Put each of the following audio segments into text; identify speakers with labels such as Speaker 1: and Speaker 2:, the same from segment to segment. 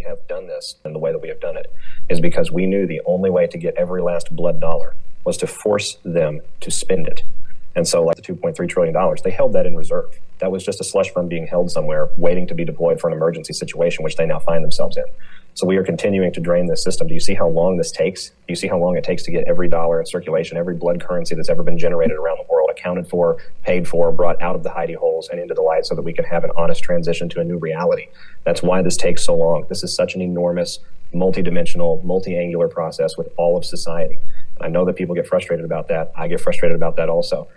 Speaker 1: have done this and the way that we have done it is because we knew the only way to get every last blood dollar was to force them to spend it. And so like the $2.3 trillion, they held that in reserve. That was just a slush fund being held somewhere, waiting to be deployed for an emergency situation, which they now find themselves in. So we are continuing to drain this system. Do you see how long this takes? Do you see how long it takes to get every dollar in circulation, every blood currency that's ever been generated around the world, accounted for, paid for, brought out of the hidey holes and into the light so that we can have an honest transition to a new reality? That's why this takes so long. This is such an enormous, multidimensional, multi-angular process with all of society. I know that people get frustrated about that. I get frustrated about that also.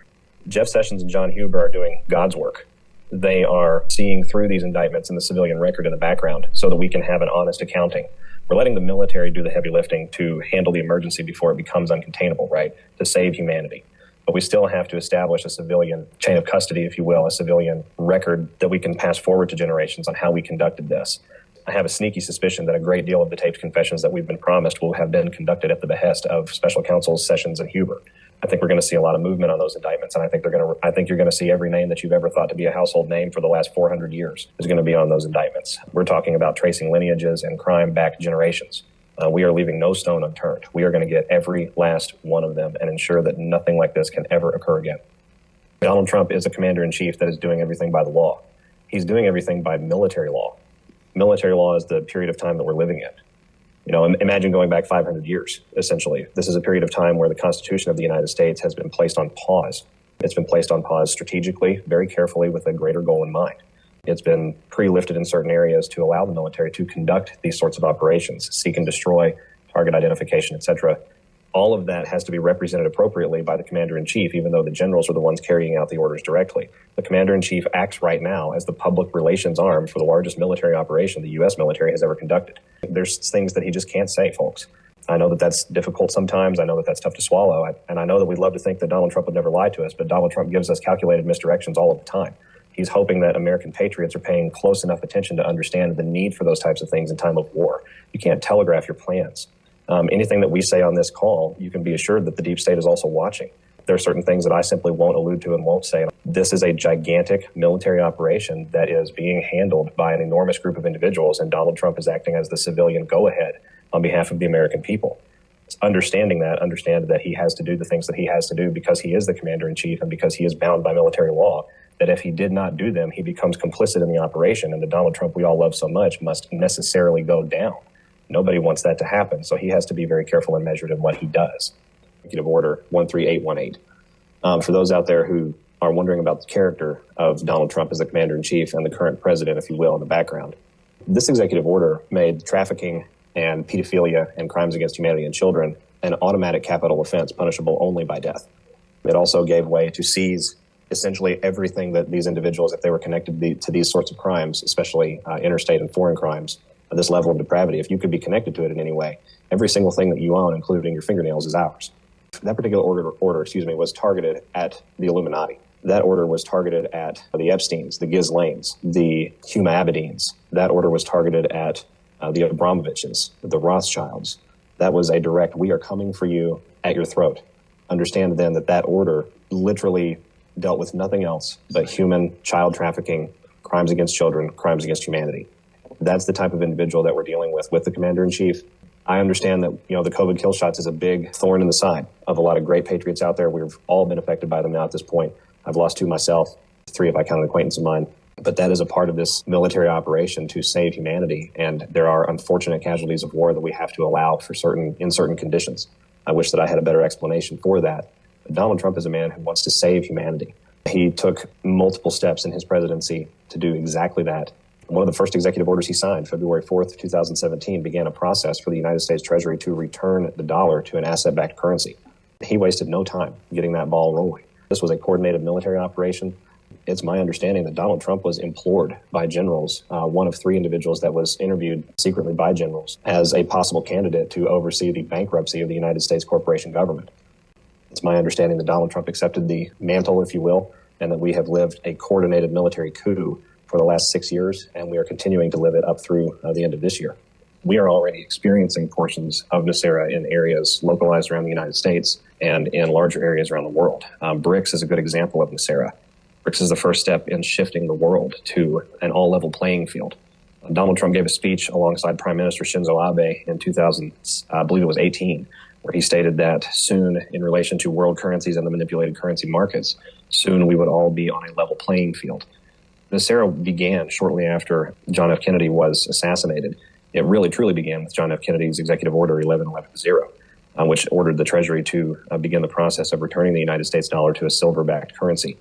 Speaker 1: Jeff Sessions and John Huber are doing God's work. They are seeing through these indictments and the civilian record in the background so that we can have an honest accounting. We're letting the military do the heavy lifting to handle the emergency before it becomes uncontainable, right? To save humanity. But we still have to establish a civilian chain of custody, if you will, a civilian record that we can pass forward to generations on how we conducted this. I have a sneaky suspicion that a great deal of the taped confessions that we've been promised will have been conducted at the behest of special counsels Sessions and Huber. I think we're going to see a lot of movement on those indictments, and I think you're going to see every name that you've ever thought to be a household name for the last 400 years is going to be on those indictments. We're talking about tracing lineages and crime back generations. We are leaving no stone unturned. We are going to get every last one of them and ensure that nothing like this can ever occur again. Donald Trump is a commander-in-chief that is doing everything by the law. He's doing everything by military law. Military law is the period of time that we're living in. You know, imagine going back 500 years, essentially. This is a period of time where the Constitution of the United States has been placed on pause. It's been placed on pause strategically, very carefully, with a greater goal in mind. It's been pre-lifted in certain areas to allow the military to conduct these sorts of operations, seek and destroy, target identification, etc. All of that has to be represented appropriately by the commander-in-chief, even though the generals are the ones carrying out the orders directly. The commander-in-chief acts right now as the public relations arm for the largest military operation the U.S. military has ever conducted. There's things that he just can't say, folks. I know that that's difficult sometimes. I know that that's tough to swallow. And I know that we'd love to think that Donald Trump would never lie to us, but Donald Trump gives us calculated misdirections all of the time. He's hoping that American patriots are paying close enough attention to understand the need for those types of things in time of war. You can't telegraph your plans. Anything that we say on this call, you can be assured that the deep state is also watching. There are certain things that I simply won't allude to and won't say. This is a gigantic military operation that is being handled by an enormous group of individuals, and Donald Trump is acting as the civilian go-ahead on behalf of the American people. Understand that he has to do the things that he has to do because he is the commander-in-chief and because he is bound by military law, that if he did not do them, he becomes complicit in the operation, and the Donald Trump we all love so much must necessarily go down. Nobody wants that to happen, so he has to be very careful and measured in what he does. Executive Order 13818. For those out there who are wondering about the character of Donald Trump as the commander-in-chief and the current president, if you will, in the background, this executive order made trafficking and pedophilia and crimes against humanity and children an automatic capital offense punishable only by death. It also gave way to seize essentially everything that these individuals, if they were connected to these sorts of crimes, especially interstate and foreign crimes, this level of depravity, if you could be connected to it in any way, every single thing that you own, including your fingernails, is ours. That particular order was targeted at the Illuminati. That order was targeted at the Epsteins, the Ghislaines, the Huma Abedins. That order was targeted at the Abramoviches, the Rothschilds. That was a direct, we are coming for you at your throat. Understand then that that order literally dealt with nothing else but human child trafficking, crimes against children, crimes against humanity. That's the type of individual that we're dealing with the commander-in-chief. I understand that, the COVID kill shots is a big thorn in the side of a lot of great patriots out there. We've all been affected by them now at this point. I've lost 2 myself, 3 if I count an acquaintance of mine. But that is a part of this military operation to save humanity. And there are unfortunate casualties of war that we have to allow in certain conditions. I wish that I had a better explanation for that. But Donald Trump is a man who wants to save humanity. He took multiple steps in his presidency to do exactly that. One of the first executive orders he signed, February 4th, 2017, began a process for the United States Treasury to return the dollar to an asset-backed currency. He wasted no time getting that ball rolling. This was a coordinated military operation. It's my understanding that Donald Trump was implored by generals, one of 3 individuals that was interviewed secretly by generals, as a possible candidate to oversee the bankruptcy of the United States corporation government. It's my understanding that Donald Trump accepted the mantle, if you will, and that we have lived a coordinated military coup for the last 6 years, and we are continuing to live it up through the end of this year. We are already experiencing portions of NESARA in areas localized around the United States and in larger areas around the world. BRICS is a good example of NESARA. BRICS is the first step in shifting the world to an all-level playing field. Donald Trump gave a speech alongside Prime Minister Shinzo Abe in 2000, I believe it was 18, where he stated that soon, in relation to world currencies and the manipulated currency markets, soon we would all be on a level playing field. This era began shortly after John F. Kennedy was assassinated. It really, truly began with John F. Kennedy's Executive Order 11110, which ordered the Treasury to begin the process of returning the United States dollar to a silver-backed currency.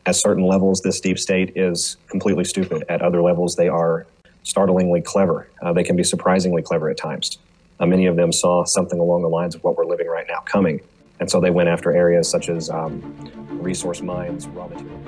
Speaker 1: At certain levels, this deep state is completely stupid. At other levels, they are startlingly clever. They can be surprisingly clever at times. Many of them saw something along the lines of what we're living right now coming, and so they went after areas such as resource mines, raw material.